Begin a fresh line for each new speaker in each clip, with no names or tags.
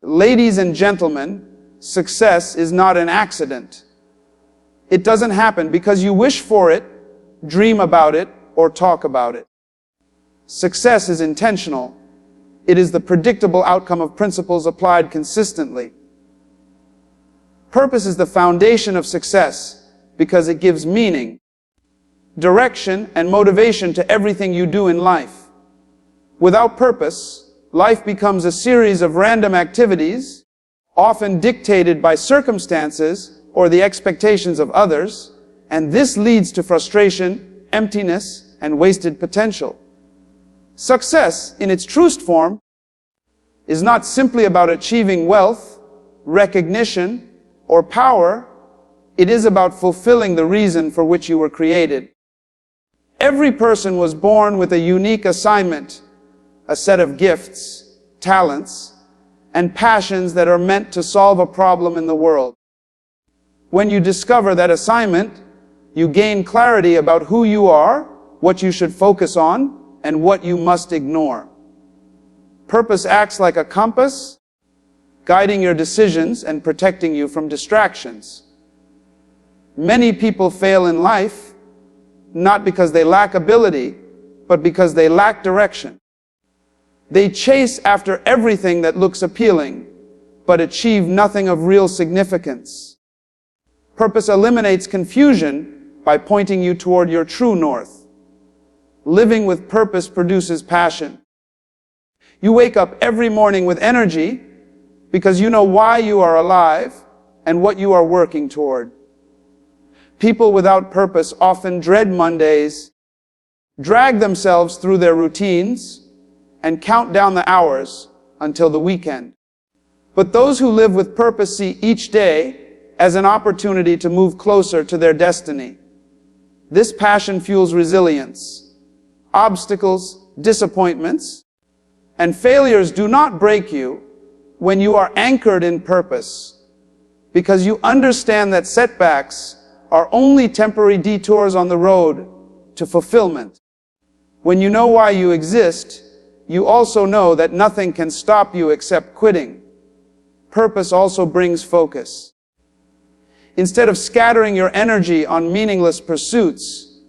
Ladies and gentlemen, success is not an accident. It doesn't happen because you wish for it, dream about it, or talk about it. Success is intentional. It is the predictable outcome of principles applied consistently. Purpose is the foundation of success because it gives meaning, direction, and motivation to everything you do in life. Without purpose, life becomes a series of random activities, often dictated by circumstances or the expectations of others, and this leads to frustration, emptiness, and wasted potential. Success, in its truest form, is not simply about achieving wealth, recognition, or power. It is about fulfilling the reason for which you were created. Every person was born with a unique assignment, a set of gifts, talents, and passions that are meant to solve a problem in the world. When you discover that assignment, you gain clarity about who you are, what you should focus on, and what you must ignore. Purpose acts like a compass, guiding your decisions and protecting you from distractions. Many people fail in life, not because they lack ability, but because they lack direction. They chase after everything that looks appealing, but achieve nothing of real significance. Purpose eliminates confusion by pointing you toward your true north. Living with purpose produces passion. You wake up every morning with energy because you know why you are alive and what you are working toward. People without purpose often dread Mondays, drag themselves through their routines, and count down the hours until the weekend. But those who live with purpose see each day as an opportunity to move closer to their destiny. This passion fuels resilience. Obstacles, disappointments, and failures do not break you when you are anchored in purpose, because you understand that setbacks are only temporary detours on the road to fulfillment. When you know why you exist, you also know that nothing can stop you except quitting. Purpose also brings focus. Instead of scattering your energy on meaningless pursuits,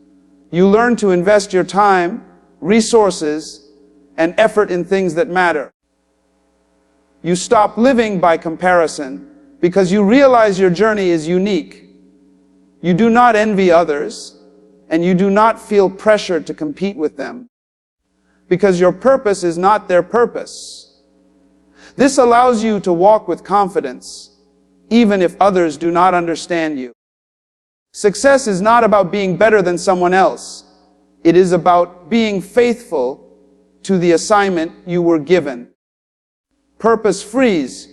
you learn to invest your time, resources, and effort in things that matter. You stop living by comparison because you realize your journey is unique. You do not envy others, and you do not feel pressured to compete with them, because your purpose is not their purpose. This allows you to walk with confidence, even if others do not understand you. Success is not about being better than someone else. It is about being faithful to the assignment you were given. Purpose frees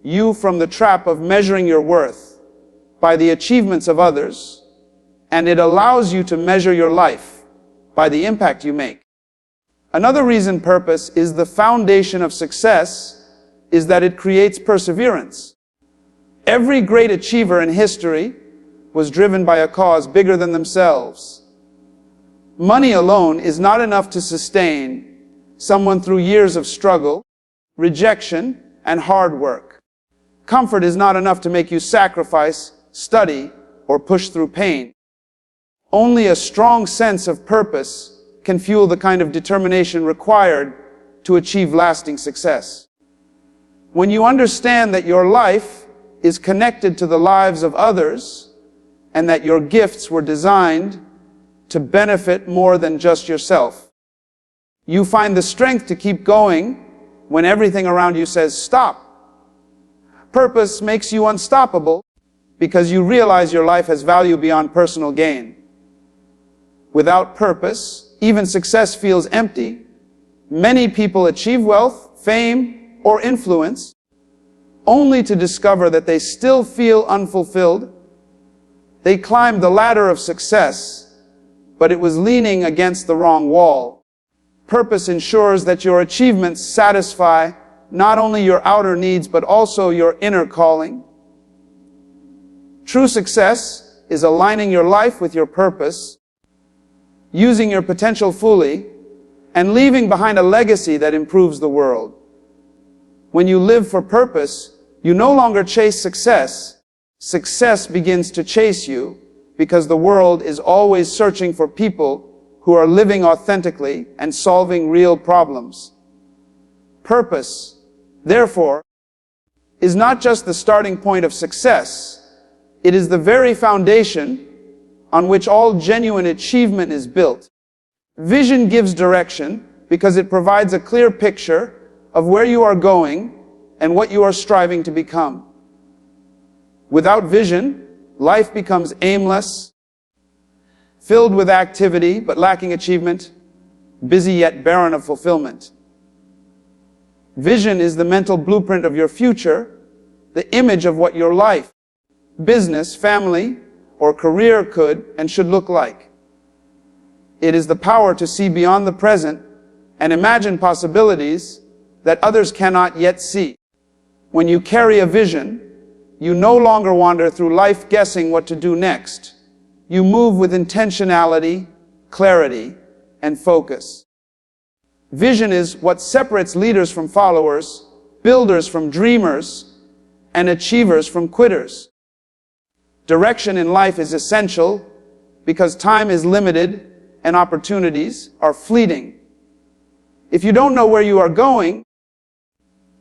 you from the trap of measuring your worth by the achievements of others, and it allows you to measure your life by the impact you make. Another reason purpose is the foundation of success is that it creates perseverance. Every great achiever in history was driven by a cause bigger than themselves. Money alone is not enough to sustain someone through years of struggle, rejection, and hard work. Comfort is not enough to make you sacrifice, study, or push through pain. Only a strong sense of purpose can fuel the kind of determination required to achieve lasting success. When you understand that your life is connected to the lives of others, and that your gifts were designed to benefit more than just yourself, you find the strength to keep going when everything around you says stop. Purpose makes you unstoppable because you realize your life has value beyond personal gain. Without purpose, even success feels empty. Many people achieve wealth, fame, or influence only to discover that they still feel unfulfilled. They climbed the ladder of success, but it was leaning against the wrong wall. Purpose ensures that your achievements satisfy not only your outer needs, but also your inner calling. True success is aligning your life with your purpose, using your potential fully, and leaving behind a legacy that improves the world. When you live for purpose, you no longer chase success. Success begins to chase you because the world is always searching for people who are living authentically and solving real problems. Purpose, therefore, is not just the starting point of success. It is the very foundation on which all genuine achievement is built. Vision gives direction because it provides a clear picture of where you are going and what you are striving to become. Without vision, life becomes aimless, filled with activity but lacking achievement, busy yet barren of fulfillment. Vision is the mental blueprint of your future, the image of what your life, business, family, or career could and should look like. It is the power to see beyond the present and imagine possibilities that others cannot yet see. When you carry a vision, you no longer wander through life guessing what to do next. You move with intentionality, clarity, and focus. Vision is what separates leaders from followers, builders from dreamers, and achievers from quitters. Direction in life is essential because time is limited and opportunities are fleeting. If you don't know where you are going,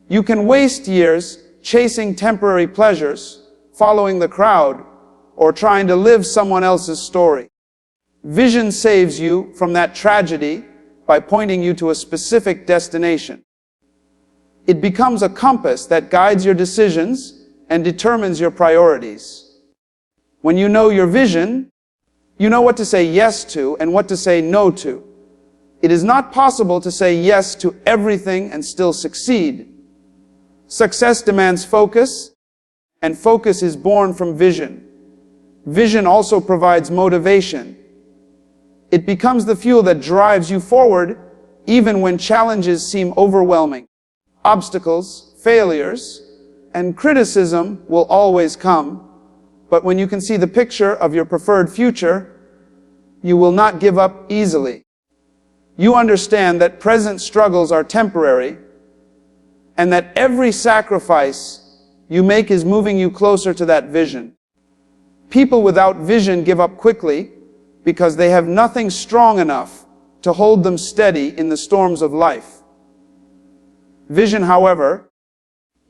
you can waste years chasing temporary pleasures, following the crowd, or trying to live someone else's story. Vision saves you from that tragedy by pointing you to a specific destination. It becomes a compass that guides your decisions and determines your priorities. When you know your vision, you know what to say yes to and what to say no to. It is not possible to say yes to everything and still succeed. Success demands focus, and focus is born from vision. Vision also provides motivation. It becomes the fuel that drives you forward even when challenges seem overwhelming. Obstacles, failures, and criticism will always come, but when you can see the picture of your preferred future, you will not give up easily. You understand that present struggles are temporary, and that every sacrifice you make is moving you closer to that vision. People without vision give up quickly because they have nothing strong enough to hold them steady in the storms of life. Vision, however,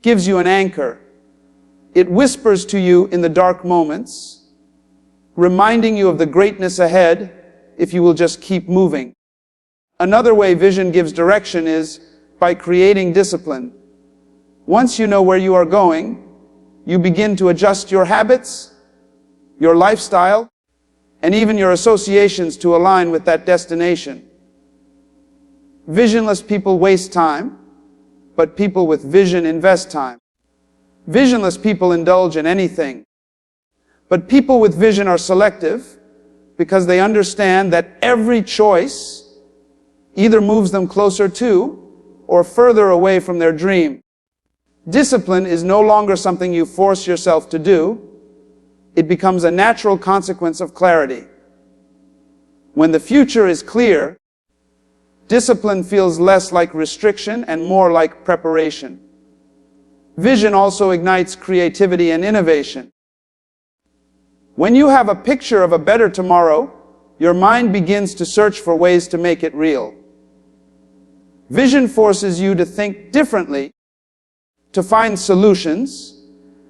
gives you an anchor. It whispers to you in the dark moments, reminding you of the greatness ahead if you will just keep moving. Another way vision gives direction is by creating discipline. Once you know where you are going, you begin to adjust your habits, your lifestyle, and even your associations to align with that destination. Visionless people waste time, but people with vision invest time. Visionless people indulge in anything, but people with vision are selective because they understand that every choice either moves them closer to or further away from their dream. Discipline is no longer something you force yourself to do. It becomes a natural consequence of clarity. When the future is clear, discipline feels less like restriction and more like preparation. Vision also ignites creativity and innovation. When you have a picture of a better tomorrow, your mind begins to search for ways to make it real. Vision forces you to think differently, to find solutions,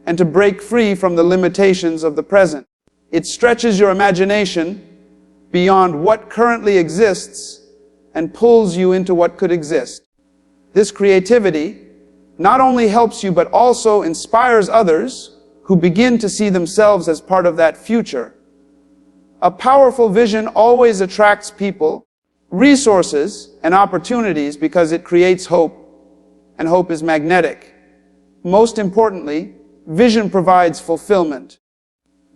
and to break free from the limitations of the present. It stretches your imagination beyond what currently exists and pulls you into what could exist. This creativity not only helps you but also inspires others who begin to see themselves as part of that future. A powerful vision always attracts people, resources, and opportunities because it creates hope, and hope is magnetic. Most importantly, vision provides fulfillment.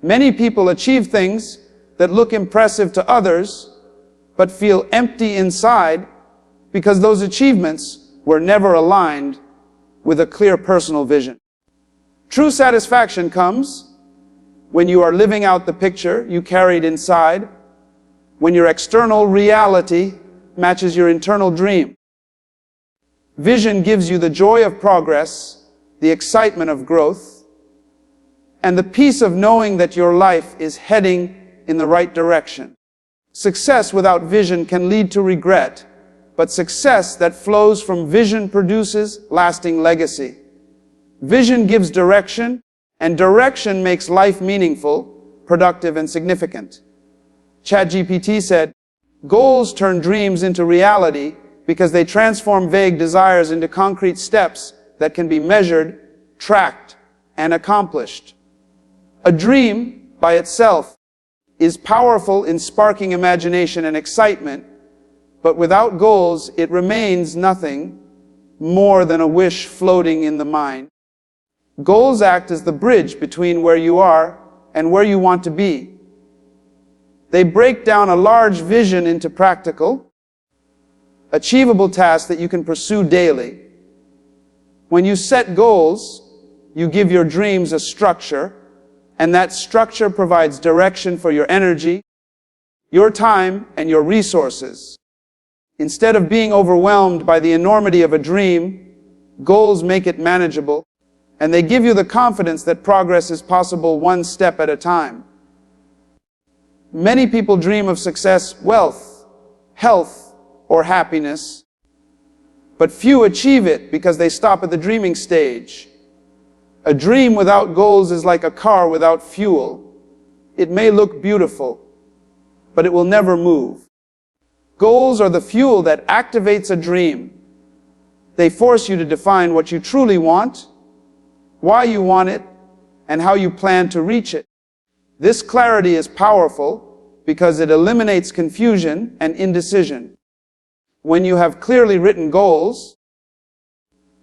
Many people achieve things that look impressive to others, but feel empty inside because those achievements were never aligned with a clear personal vision. True satisfaction comes when you are living out the picture you carried inside, when your external reality matches your internal dream. Vision gives you the joy of progress, the excitement of growth, and the peace of knowing that your life is heading in the right direction. Success without vision can lead to regret, but success that flows from vision produces lasting legacy. Vision gives direction, and direction makes life meaningful, productive, and significant. ChatGPT said, "Goals turn dreams into reality because they transform vague desires into concrete steps that can be measured, tracked, and accomplished." A dream, by itself, is powerful in sparking imagination and excitement, but without goals, it remains nothing more than a wish floating in the mind. Goals act as the bridge between where you are and where you want to be. They break down a large vision into practical, achievable tasks that you can pursue daily. When you set goals, you give your dreams a structure, and that structure provides direction for your energy, your time, and your resources. Instead of being overwhelmed by the enormity of a dream, goals make it manageable, and they give you the confidence that progress is possible one step at a time. Many people dream of success, wealth, health, or happiness, but few achieve it because they stop at the dreaming stage. A dream without goals is like a car without fuel. It may look beautiful, but it will never move. Goals are the fuel that activates a dream. They force you to define what you truly want, why you want it, and how you plan to reach it. This clarity is powerful because it eliminates confusion and indecision. When you have clearly written goals,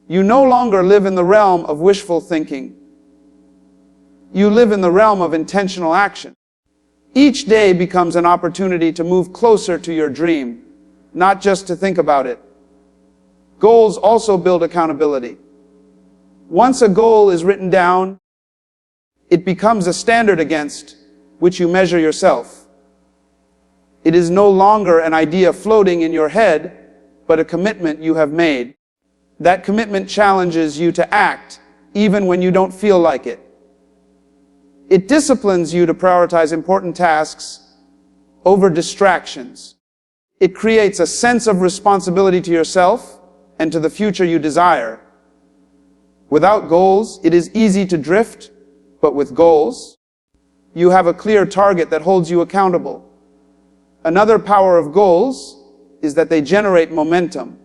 you no longer live in the realm of wishful thinking. You live in the realm of intentional action. Each day becomes an opportunity to move closer to your dream, not just to think about it. Goals also build accountability. Once a goal is written down, it becomes a standard against which you measure yourself. It is no longer an idea floating in your head, but a commitment you have made. That commitment challenges you to act, even when you don't feel like it. It disciplines you to prioritize important tasks over distractions. It creates a sense of responsibility to yourself and to the future you desire. Without goals, it is easy to drift, but with goals, you have a clear target that holds you accountable. Another power of goals is that they generate momentum.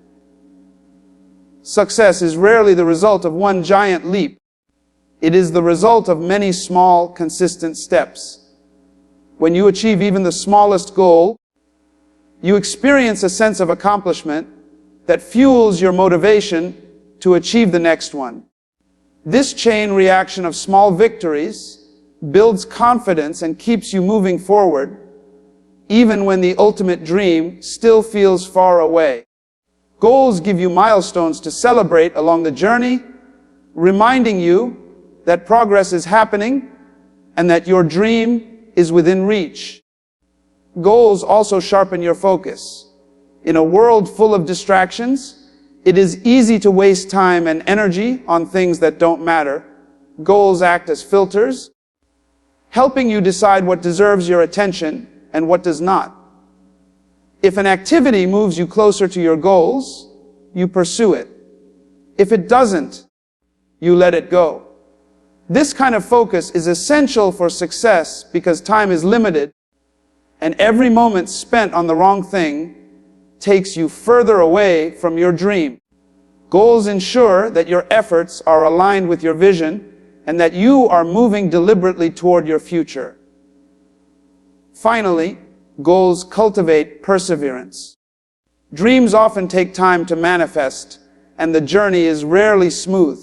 Success is rarely the result of one giant leap. It is the result of many small, consistent steps. When you achieve even the smallest goal, you experience a sense of accomplishment that fuels your motivation to achieve the next one. This chain reaction of small victories builds confidence and keeps you moving forward, even when the ultimate dream still feels far away. Goals give you milestones to celebrate along the journey, reminding you that progress is happening and that your dream is within reach. Goals also sharpen your focus. In a world full of distractions, it is easy to waste time and energy on things that don't matter. Goals act as filters, helping you decide what deserves your attention and what does not. If an activity moves you closer to your goals, you pursue it. If it doesn't, you let it go. This kind of focus is essential for success because time is limited, and every moment spent on the wrong thing takes you further away from your dream. Goals ensure that your efforts are aligned with your vision and that you are moving deliberately toward your future. Finally, goals cultivate perseverance. Dreams often take time to manifest, and the journey is rarely smooth.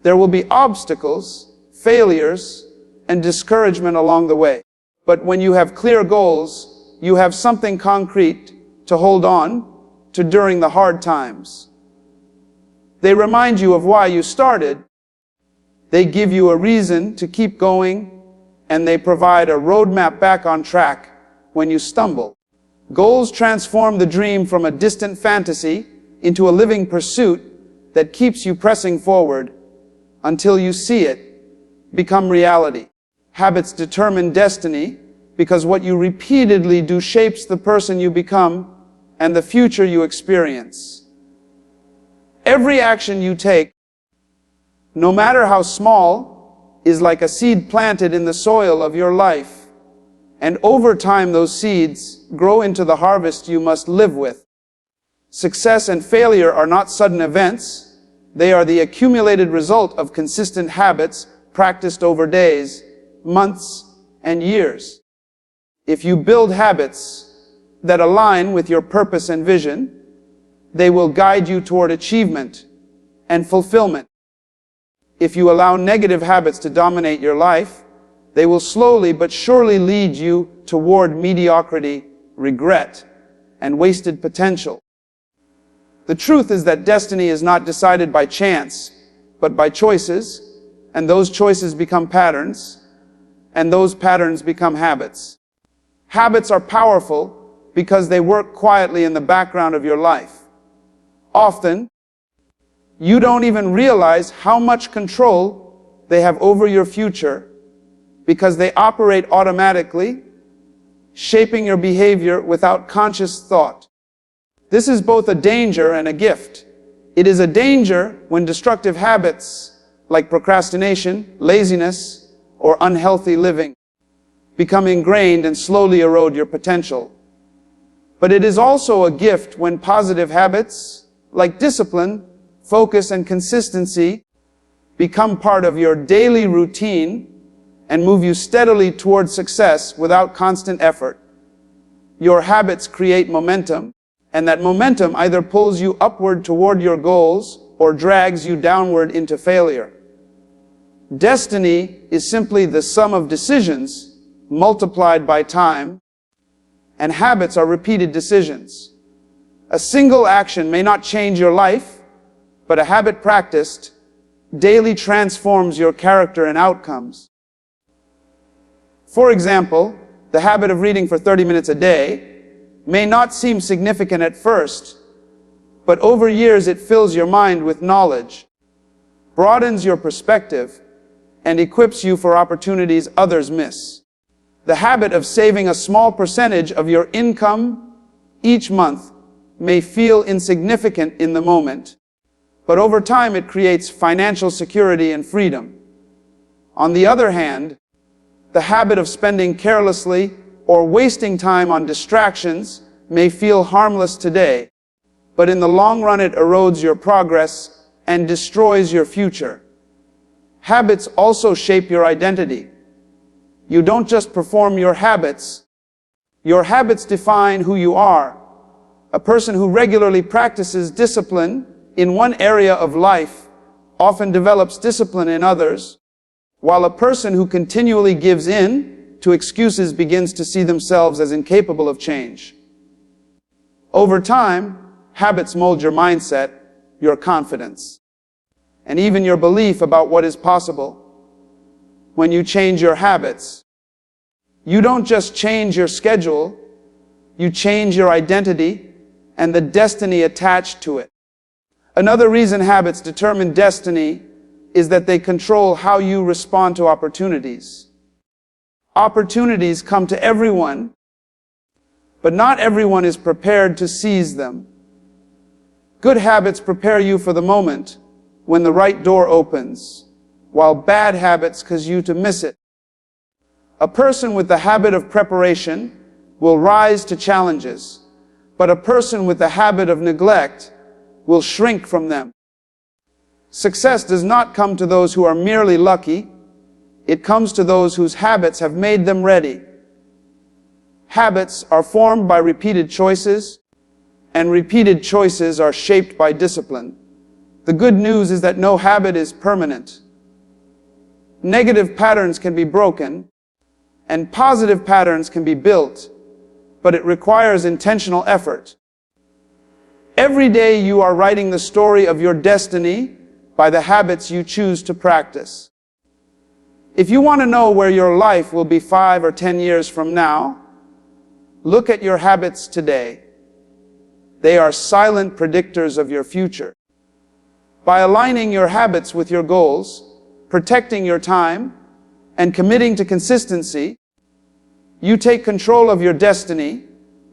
There will be obstacles, failures, and discouragement along the way. But when you have clear goals, you have something concrete to hold on to during the hard times. They remind you of why you started. They give you a reason to keep going, and they provide a roadmap back on track when you stumble. Goals transform the dream from a distant fantasy into a living pursuit that keeps you pressing forward until you see it become reality. Habits determine destiny because what you repeatedly do shapes the person you become and the future you experience. Every action you take, no matter how small, is like a seed planted in the soil of your life. And over time, those seeds grow into the harvest you must live with. Success and failure are not sudden events. They are the accumulated result of consistent habits practiced over days, months, and years. If you build habits that align with your purpose and vision, they will guide you toward achievement and fulfillment. If you allow negative habits to dominate your life, they will slowly but surely lead you toward mediocrity, regret, and wasted potential. The truth is that destiny is not decided by chance, but by choices, and those choices become patterns, and those patterns become habits. Habits are powerful because they work quietly in the background of your life. Often, you don't even realize how much control they have over your future because they operate automatically, shaping your behavior without conscious thought. This is both a danger and a gift. It is a danger when destructive habits like procrastination, laziness, or unhealthy living become ingrained and slowly erode your potential. But it is also a gift when positive habits like discipline, focus, and consistency become part of your daily routine and move you steadily toward success without constant effort. Your habits create momentum, and that momentum either pulls you upward toward your goals or drags you downward into failure. Destiny is simply the sum of decisions multiplied by time, and habits are repeated decisions. A single action may not change your life, but a habit practiced daily transforms your character and outcomes. For example, the habit of reading for 30 minutes a day may not seem significant at first, but over years it fills your mind with knowledge, broadens your perspective, and equips you for opportunities others miss. The habit of saving a small percentage of your income each month may feel insignificant in the moment, but over time it creates financial security and freedom. On the other hand, the habit of spending carelessly or wasting time on distractions may feel harmless today, but in the long run it erodes your progress and destroys your future. Habits also shape your identity. You don't just perform your habits define who you are. A person who regularly practices discipline in one area of life often develops discipline in others, while a person who continually gives in to excuses begins to see themselves as incapable of change. Over time, habits mold your mindset, your confidence, and even your belief about what is possible. When you change your habits, you don't just change your schedule, you change your identity and the destiny attached to it. Another reason habits determine destiny is that they control how you respond to opportunities. Opportunities come to everyone, but not everyone is prepared to seize them. Good habits prepare you for the moment when the right door opens, while bad habits cause you to miss it. A person with the habit of preparation will rise to challenges, but a person with the habit of neglect will shrink from them. Success does not come to those who are merely lucky. It comes to those whose habits have made them ready. Habits are formed by repeated choices, and repeated choices are shaped by discipline. The good news is that no habit is permanent. Negative patterns can be broken, and positive patterns can be built, but it requires intentional effort. Every day you are writing the story of your destiny by the habits you choose to practice. If you want to know where your life will be 5 or 10 years from now, look at your habits today. They are silent predictors of your future. By aligning your habits with your goals, protecting your time, and committing to consistency, you take control of your destiny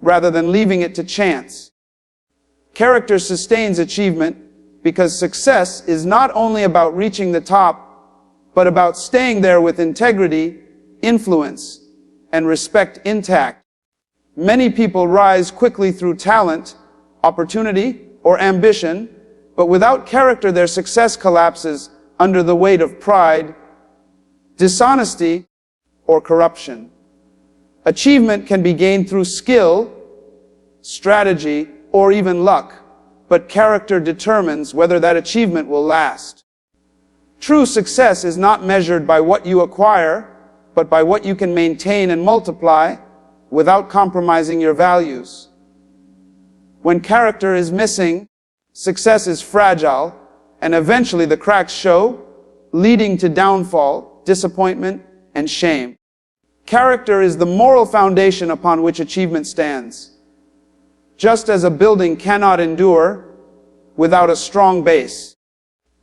rather than leaving it to chance. Character sustains achievement because success is not only about reaching the top, but about staying there with integrity, influence, and respect intact. Many people rise quickly through talent, opportunity, or ambition, but without character their success collapses under the weight of pride, dishonesty, or corruption. Achievement can be gained through skill, strategy, or even luck, but character determines whether that achievement will last. True success is not measured by what you acquire, but by what you can maintain and multiply without compromising your values. When character is missing, success is fragile, and eventually the cracks show, leading to downfall, disappointment, and shame. Character is the moral foundation upon which achievement stands. Just as a building cannot endure without a strong base,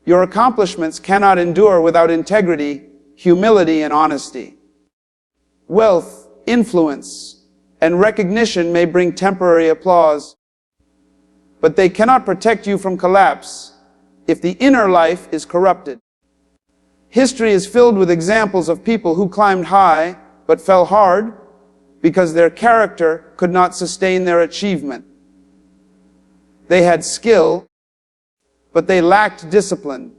your accomplishments cannot endure without integrity, humility, and honesty. Wealth, influence, and recognition may bring temporary applause, but they cannot protect you from collapse if the inner life is corrupted. History is filled with examples of people who climbed high but fell hard because their character could not sustain their achievement. They had skill, but they lacked discipline.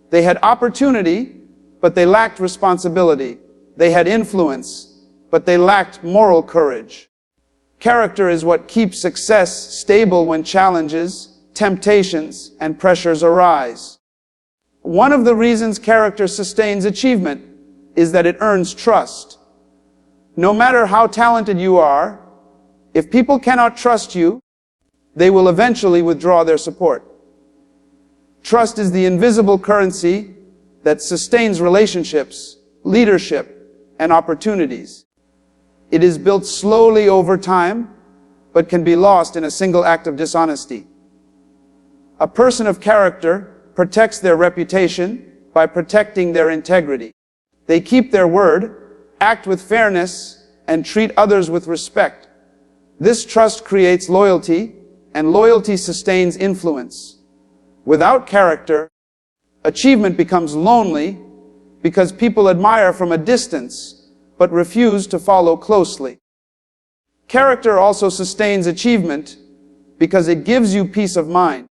They had opportunity, but they lacked responsibility. They had influence, but they lacked moral courage. Character is what keeps success stable when challenges, temptations, and pressures arise. One of the reasons character sustains achievement is that it earns trust. No matter how talented you are, if people cannot trust you, they will eventually withdraw their support. Trust is the invisible currency that sustains relationships, leadership, and opportunities. It is built slowly over time, but can be lost in a single act of dishonesty. A person of character protects their reputation by protecting their integrity. They keep their word, act with fairness, and treat others with respect. This trust creates loyalty, and loyalty sustains influence. Without character, achievement becomes lonely because people admire from a distance but refuse to follow closely. Character also sustains achievement because it gives you peace of mind.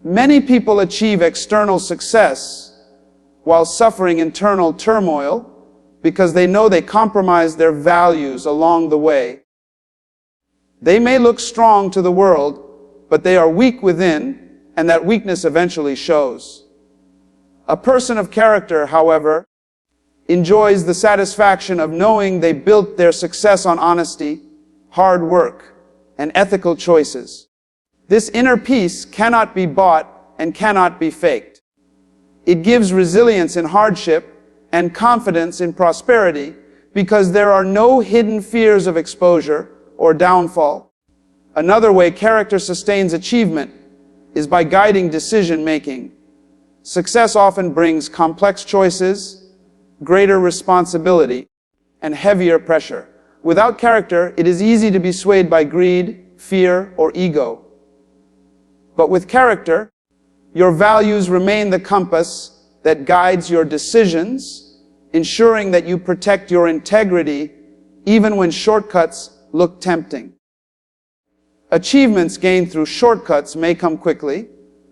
Many people achieve external success while suffering internal turmoil because they know they compromised their values along the way. They may look strong to the world, but they are weak within, and that weakness eventually shows. A person of character, however, enjoys the satisfaction of knowing they built their success on honesty, hard work, and ethical choices. This inner peace cannot be bought and cannot be faked. It gives resilience in hardship and confidence in prosperity because there are no hidden fears of exposure or downfall. Another way character sustains achievement is by guiding decision-making. Success often brings complex choices, greater responsibility, and heavier pressure. Without character, it is easy to be swayed by greed, fear, or ego. But with character, your values remain the compass that guides your decisions, ensuring that you protect your integrity even when shortcuts look tempting. Achievements gained through shortcuts may come quickly,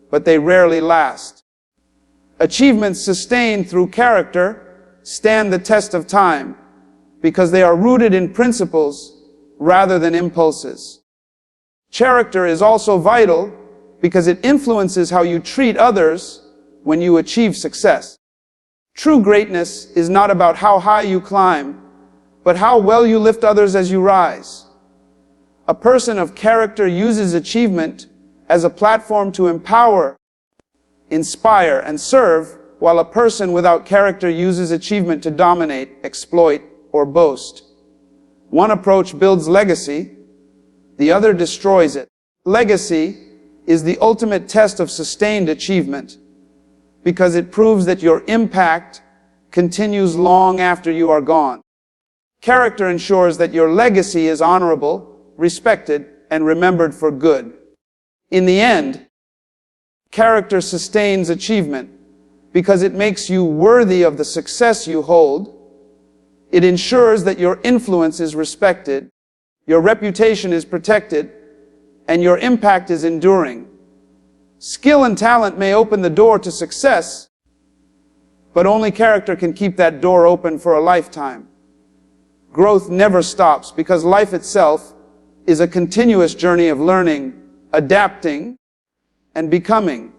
but they rarely last. Achievements sustained through character stand the test of time because they are rooted in principles rather than impulses. Character is also vital because it influences how you treat others when you achieve success. True greatness is not about how high you climb, but how well you lift others as you rise. A person of character uses achievement as a platform to empower, inspire, and serve, while a person without character uses achievement to dominate, exploit, or boast. One approach builds legacy, the other destroys it. Legacy is the ultimate test of sustained achievement because it proves that your impact continues long after you are gone. Character ensures that your legacy is honorable, respected, and remembered for good. In the end, character sustains achievement because it makes you worthy of the success you hold. It ensures that your influence is respected, your reputation is protected, and your impact is enduring. Skill and talent may open the door to success, but only character can keep that door open for a lifetime. Growth never stops because life itself is a continuous journey of learning, adapting, and becoming.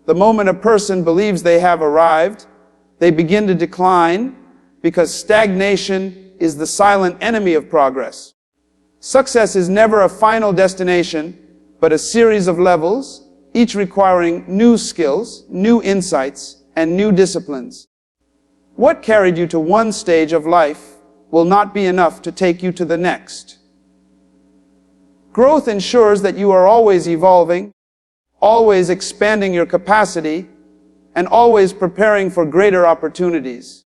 The moment a person believes they have arrived, they begin to decline because stagnation is the silent enemy of progress. Success is never a final destination, but a series of levels, each requiring new skills, new insights, and new disciplines. What carried you to one stage of life will not be enough to take you to the next. Growth ensures that you are always evolving, always expanding your capacity, and always preparing for greater opportunities.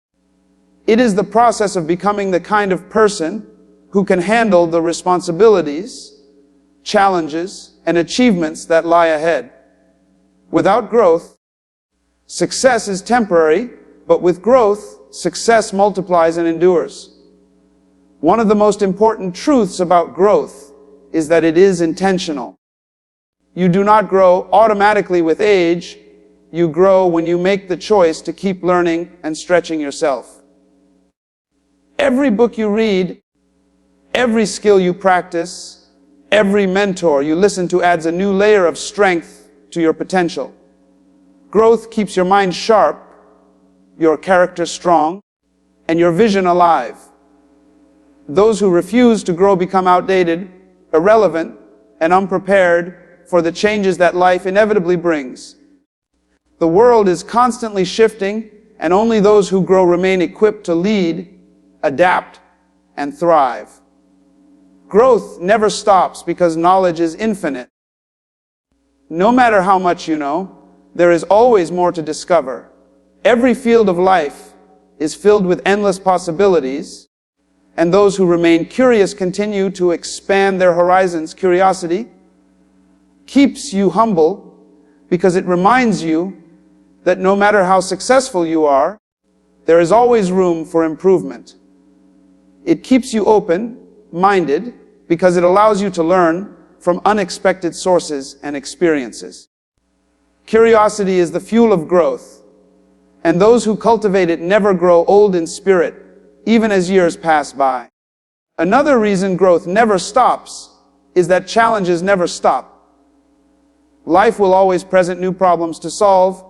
It is the process of becoming the kind of person who can handle the responsibilities, challenges, and achievements that lie ahead. Without growth, success is temporary, but with growth, success multiplies and endures. One of the most important truths about growth is that it is intentional. You do not grow automatically with age. You grow when you make the choice to keep learning and stretching yourself. Every book you read, every skill you practice, every mentor you listen to adds a new layer of strength to your potential. Growth keeps your mind sharp, your character strong, and your vision alive. Those who refuse to grow become outdated, irrelevant, and unprepared for the changes that life inevitably brings. The world is constantly shifting, and only those who grow remain equipped to lead, adapt, and thrive. Growth never stops because knowledge is infinite. No matter how much you know, there is always more to discover. Every field of life is filled with endless possibilities, and those who remain curious continue to expand their horizons. Curiosity keeps you humble because it reminds you that no matter how successful you are, there is always room for improvement. It keeps you open-minded because it allows you to learn from unexpected sources and experiences. Curiosity is the fuel of growth, and those who cultivate it never grow old in spirit, even as years pass by. Another reason growth never stops is that challenges never stop. Life will always present new problems to solve,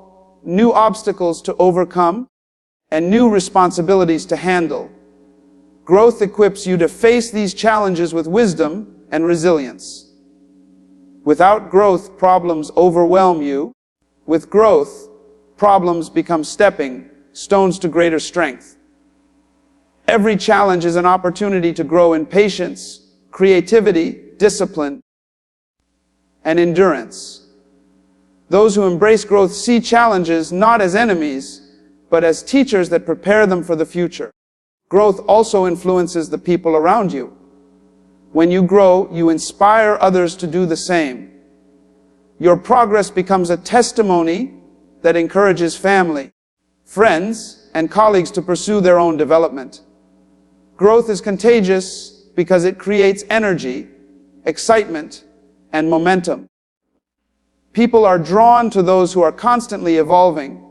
new obstacles to overcome, and new responsibilities to handle. Growth equips you to face these challenges with wisdom and resilience. Without growth, problems overwhelm you. With growth, problems become stepping stones to greater strength. Every challenge is an opportunity to grow in patience, creativity, discipline, and endurance. Those who embrace growth see challenges not as enemies, but as teachers that prepare them for the future. Growth also influences the people around you. When you grow, you inspire others to do the same. Your progress becomes a testimony that encourages family, friends, and colleagues to pursue their own development. Growth is contagious because it creates energy, excitement, and momentum. People are drawn to those who are constantly evolving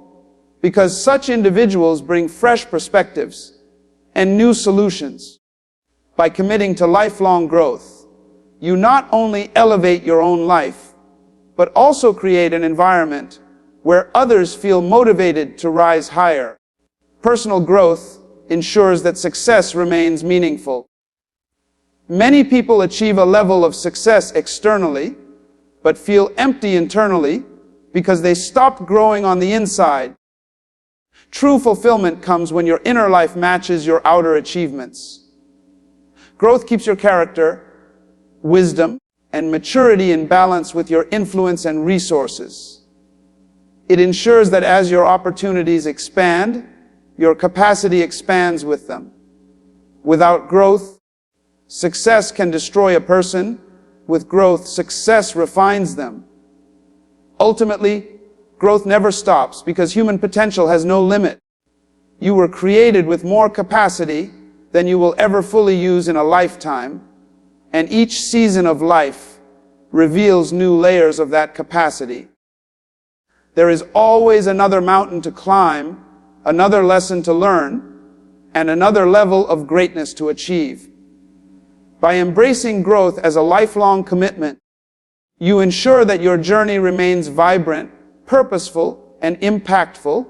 because such individuals bring fresh perspectives and new solutions. By committing to lifelong growth, you not only elevate your own life, but also create an environment where others feel motivated to rise higher. Personal growth ensures that success remains meaningful. Many people achieve a level of success externally, but feel empty internally because they stopped growing on the inside. True fulfillment comes when your inner life matches your outer achievements. Growth keeps your character, wisdom, and maturity in balance with your influence and resources. It ensures that as your opportunities expand, your capacity expands with them. Without growth, success can destroy a person. With growth, success refines them. Ultimately, growth never stops because human potential has no limit. You were created with more capacity than you will ever fully use in a lifetime, and each season of life reveals new layers of that capacity. There is always another mountain to climb, another lesson to learn, and another level of greatness to achieve. By embracing growth as a lifelong commitment, you ensure that your journey remains vibrant, purposeful, and impactful,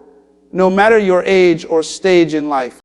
no matter your age or stage in life.